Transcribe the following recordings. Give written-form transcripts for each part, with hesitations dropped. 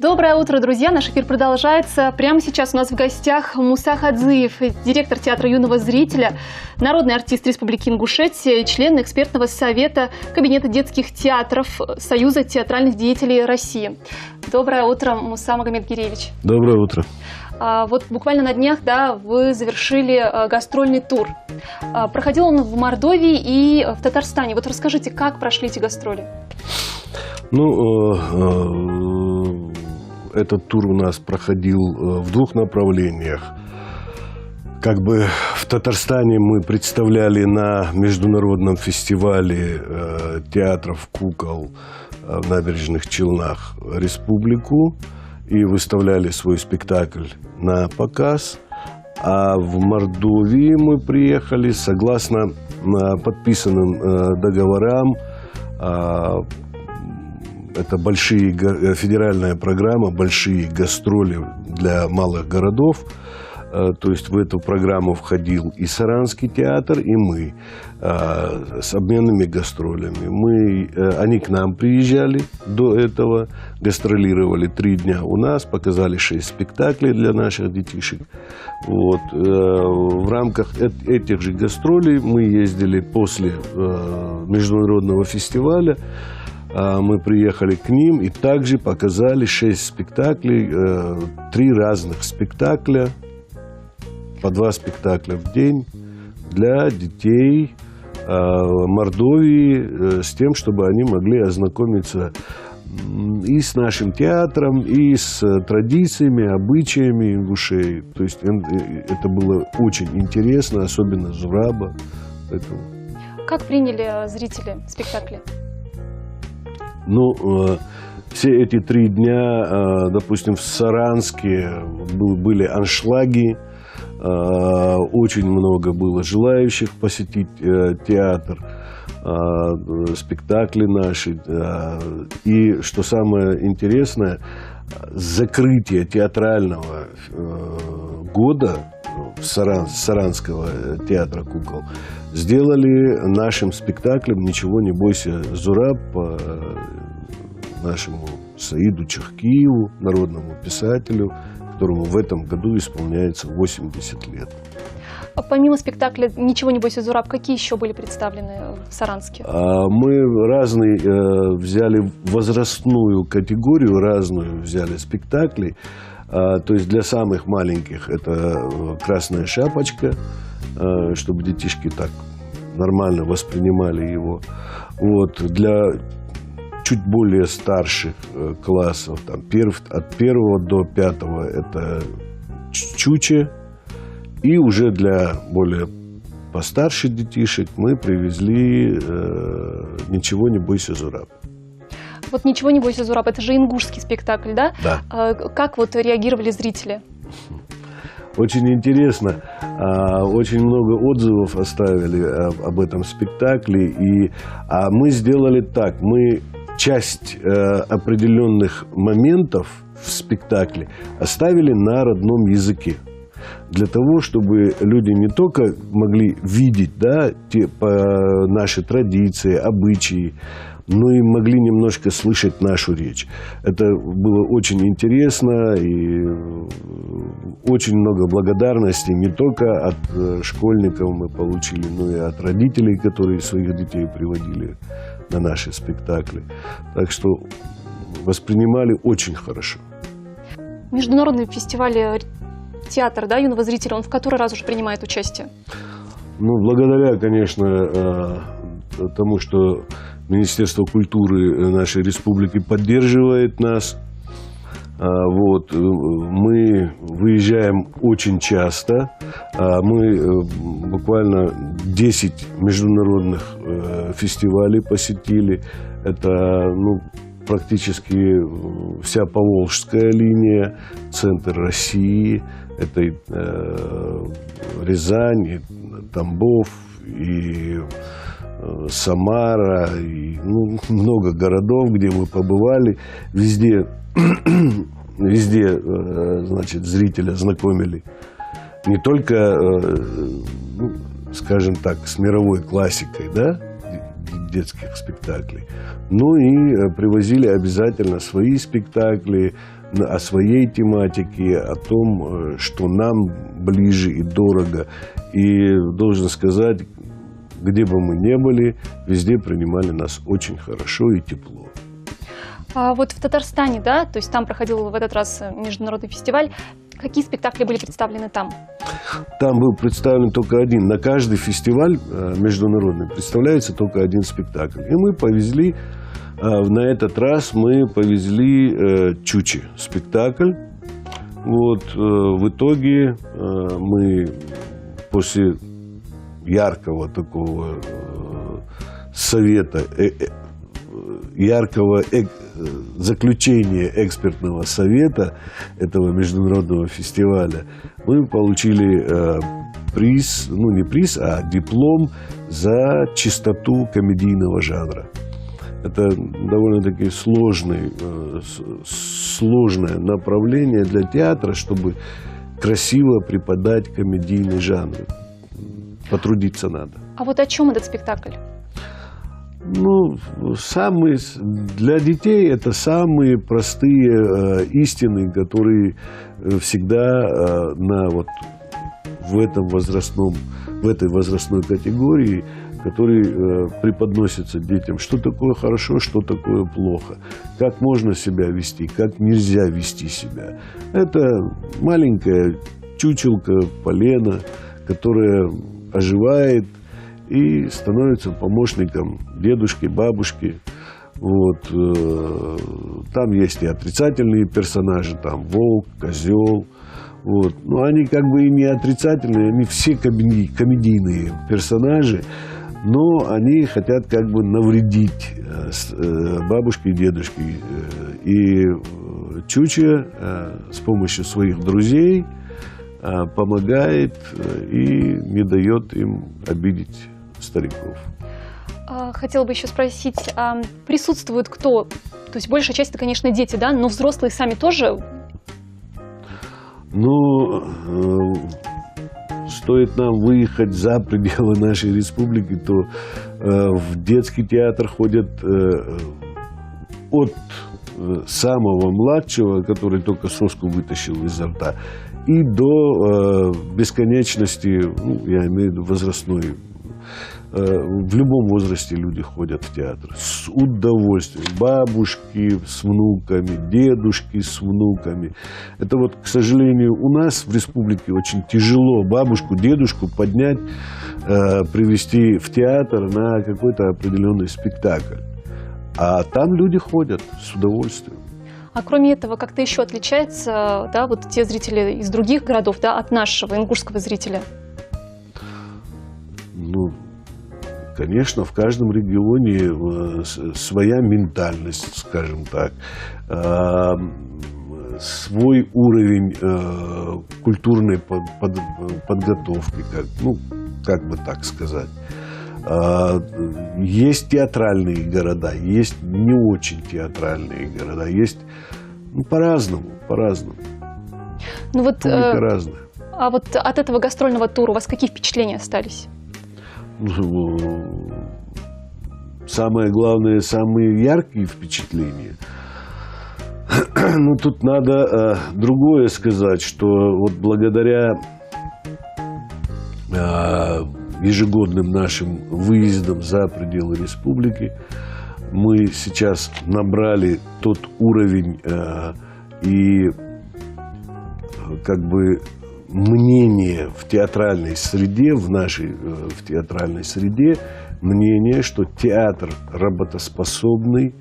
Доброе утро, друзья! Наш эфир продолжается. Прямо сейчас у нас в гостях Муса Хадзиев, директор театра юного зрителя, народный артист Республики Ингушетия, член экспертного совета Кабинета детских театров Союза театральных деятелей России. Доброе утро, Муса Магомедгиреевич. Доброе утро. Вот буквально на днях, вы завершили гастрольный тур. Проходил он в Мордовии и в Татарстане. Вот расскажите, как прошли эти гастроли? Этот тур у нас проходил в двух направлениях. В Татарстане мы представляли на международном фестивале театров кукол в Набережных Челнах республику и выставляли свой спектакль на показ. А в Мордовии мы приехали согласно подписанным договорам. Это федеральная программа «Большие гастроли для малых городов». То есть в эту программу входил и Саранский театр, и мы с обменными гастролями. Они к нам приезжали до этого, гастролировали 3 дня у нас, показали 6 спектаклей для наших детишек. В рамках этих же гастролей мы ездили после международного фестиваля. Мы приехали к ним и также показали 6 спектаклей, 3 разных спектакля, по 2 спектакля в день для детей Мордовии, с тем, чтобы они могли ознакомиться и с нашим театром, и с традициями, обычаями ингушей. То есть это было очень интересно, особенно Зураба. Поэтому... Как приняли зрители спектакли? Все эти 3 дня, допустим, в Саранске были аншлаги, очень много было желающих посетить театр, спектакли наши. И, что самое интересное, закрытие театрального года Саранского театра кукол сделали нашим спектаклем «Ничего не бойся, Зураб», по нашему Саиду Чахкиеву, народному писателю, которому в этом году исполняется 80 лет. Помимо спектакля «Ничего не бойся, Зураб», какие еще были представлены в Саранске? Мы взяли возрастную категорию, разную взяли спектаклей. То есть для самых маленьких это «Красная шапочка», чтобы детишки так нормально воспринимали его. Для чуть более старших классов, от 1 до 5 это «Чуче». И уже для более постарше детишек мы привезли «Ничего не бойся, Зураб». Вот «Ничего не бойся, Зураб» — это же ингушский спектакль, да? Да. Как реагировали зрители? Очень интересно. Очень много отзывов оставили об этом спектакле. Мы сделали так. Мы часть определенных моментов в спектакле оставили на родном языке. Для того, чтобы люди не только могли видеть наши традиции, обычаи, но и могли немножко слышать нашу речь. Это было очень интересно, и очень много благодарности не только от школьников мы получили, но и от родителей, которые своих детей приводили на наши спектакли. Так что воспринимали очень хорошо. Международный фестиваль театра юного зрителя, он в который раз уже принимает участие? Благодаря, конечно, тому, что Министерство культуры нашей республики поддерживает нас. Мы выезжаем очень часто. Мы буквально 10 международных фестивалей посетили. Это практически вся Поволжская линия, центр России. Это и Рязань, и Тамбов, и Самара, и много городов, где мы побывали. Везде зрителя знакомили не только, скажем так, с мировой классикой, детских спектаклей. Ну и привозили обязательно свои спектакли о своей тематике, о том, что нам ближе и дорого. И должен сказать, где бы мы ни были, везде принимали нас очень хорошо и тепло. А вот в Татарстане, да, то есть там проходил в этот раз международный фестиваль. Какие спектакли были представлены там? Там был представлен только один. На каждый фестиваль международный представляется только один спектакль. И мы повезли, на этот раз мы повезли «Чучи» спектакль. Вот, в итоге мы после яркого такого совета, яркого заключения экспертного совета этого международного фестиваля, мы получили приз, ну не приз, а диплом за чистоту комедийного жанра. Это довольно-таки сложное направление для театра, чтобы красиво преподать комедийный жанр. Потрудиться надо. А вот о чем этот спектакль? Ну, для детей это самые простые истины, которые всегда в этой возрастной категории, которые преподносятся детям. Что такое хорошо, что такое плохо. Как можно себя вести, как нельзя вести себя. Это маленькая чучелка, полена, которая оживает и становится помощником дедушки, бабушки. Вот. Там есть и отрицательные персонажи, там волк, козел. Вот. Но они как бы и не отрицательные, они все комедийные персонажи, но они хотят как бы навредить бабушке и дедушке. И Чуча с помощью своих друзей помогает и не дает им обидеть стариков. Хотела бы еще спросить, присутствует кто? То есть большая часть это, конечно, дети, да, но взрослые сами тоже? Ну, стоит нам выехать за пределы нашей республики, то в детский театр ходят от самого младшего, который только соску вытащил изо рта, и до бесконечности, ну, я имею в виду возрастной. В любом возрасте люди ходят в театр с удовольствием. Бабушки с внуками, дедушки с внуками. Это вот, к сожалению, у нас в республике очень тяжело бабушку, дедушку поднять, привести в театр на какой-то определенный спектакль. А там люди ходят с удовольствием. А кроме этого, как-то еще отличается, да, вот те зрители из других городов, да, от нашего ингушского зрителя? Ну, конечно, в каждом регионе своя ментальность, скажем так, свой уровень культурной подготовки, как бы так сказать. Есть театральные города, есть не очень театральные города, есть по-разному. Ну вот, публика разная. А вот от этого гастрольного тура у вас какие впечатления остались? Самое главное, самые яркие впечатления. Ну, тут надо другое сказать, что вот благодаря ежегодным нашим выездам за пределы республики мы сейчас набрали тот уровень и как бы мнение в театральной среде, в театральной среде, мнение, что театр работоспособный,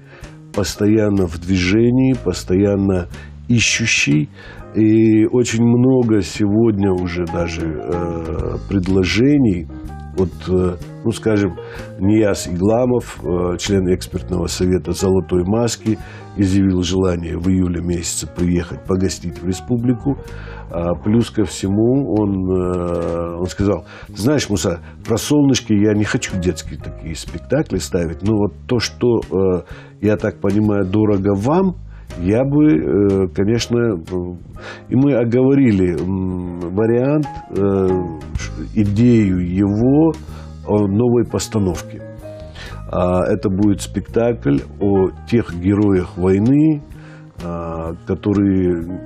постоянно в движении, постоянно ищущий. И очень много сегодня уже даже предложений от, ну скажем, Нияз Игламов, член экспертного совета «Золотой маски», изъявил желание в июле месяце приехать погостить в республику. Плюс ко всему он сказал: знаешь, Муса, про «Солнышки» я не хочу детские такие спектакли ставить, но вот то, что, я так понимаю, дорого вам, я бы, конечно, и мы оговорили вариант, идею его новой постановки. Это будет спектакль о тех героях войны, которые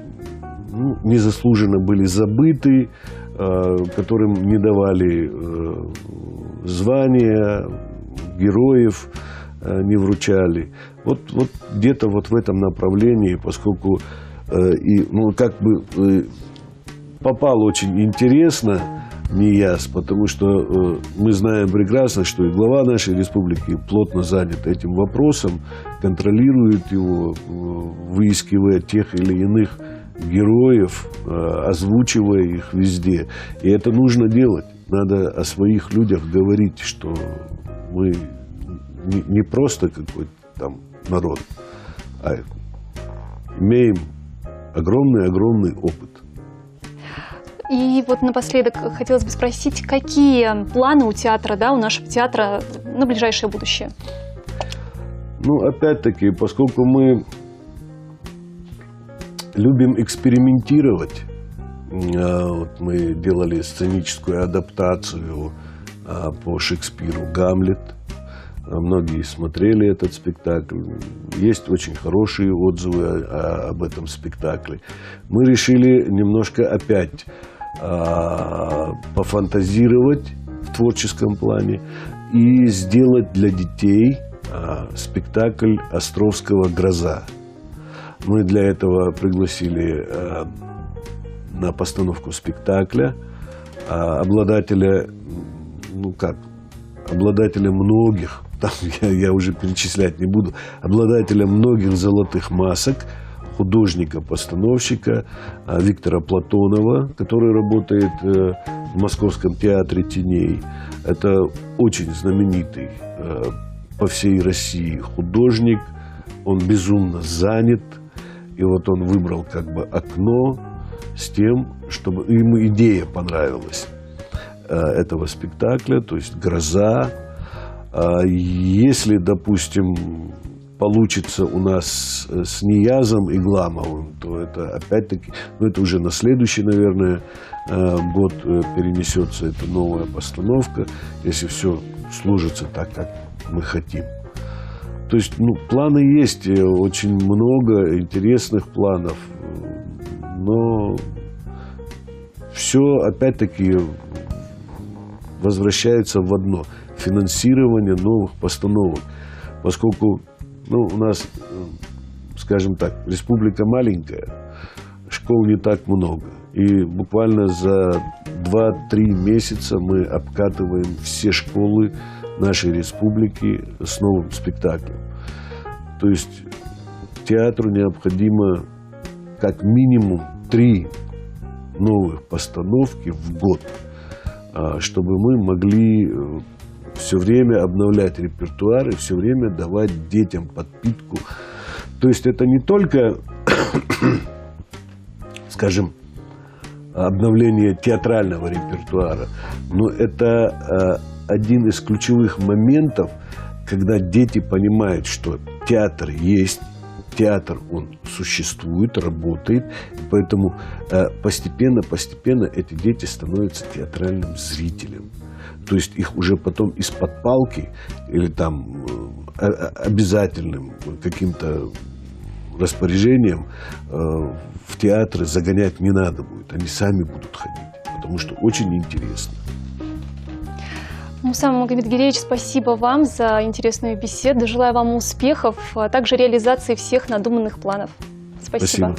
незаслуженно были забыты, которым не давали звания, героев не вручали. Вот где-то вот в этом направлении, поскольку попал очень интересно НИЯС, потому что мы знаем прекрасно, что и глава нашей республики плотно занят этим вопросом, контролирует его, выискивая тех или иных героев, озвучивая их везде. И это нужно делать. Надо о своих людях говорить, что мы не просто какой-то там народ, а имеем огромный опыт. И вот напоследок хотелось бы спросить, какие планы у театра, у нашего театра на ближайшее будущее? Опять-таки, поскольку мы любим экспериментировать, мы делали сценическую адаптацию по Шекспиру «Гамлет». Многие смотрели этот спектакль. Есть очень хорошие отзывы об этом спектакле. Мы решили немножко опять пофантазировать в творческом плане и сделать для детей спектакль Островского «Гроза». Мы для этого пригласили на постановку спектакля обладателя многих, я уже перечислять не буду, обладателя многих золотых масок, художника-постановщика Виктора Платонова, который работает в Московском театре теней. Это очень знаменитый по всей России художник. Он безумно занят. И вот он выбрал окно с тем, чтобы ему идея понравилась этого спектакля, то есть «Гроза». Если, допустим, получится у нас с НИЯЗом и Гламовым, то это опять-таки, это уже на следующий, наверное, год перенесется эта новая постановка, если все сложится так, как мы хотим. То есть, планы есть, очень много интересных планов, но все опять-таки возвращается в одно – финансирование новых постановок. Поскольку у нас, скажем так, республика маленькая, школ не так много. И буквально за 2-3 месяца мы обкатываем все школы нашей республики с новым спектаклем. То есть театру необходимо как минимум 3 новых постановки в год, чтобы мы могли все время обновлять репертуар и все время давать детям подпитку. То есть это не только, скажем, обновление театрального репертуара, но это один из ключевых моментов, когда дети понимают, что театр есть, театр, он существует, работает, и поэтому постепенно эти дети становятся театральным зрителем. То есть их уже потом из-под палки или там обязательным каким-то распоряжением в театры загонять не надо будет. Они сами будут ходить, потому что очень интересно. Муса Магомедгереевич, спасибо вам за интересную беседу. Желаю вам успехов, а также реализации всех надуманных планов. Спасибо.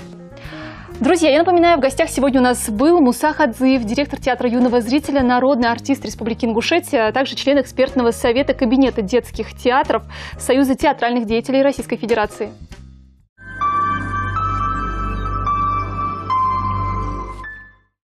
Друзья, я напоминаю, в гостях сегодня у нас был Муса Хадзиев, директор театра юного зрителя, народный артист Республики Ингушетия, а также член экспертного совета Кабинета детских театров Союза театральных деятелей Российской Федерации.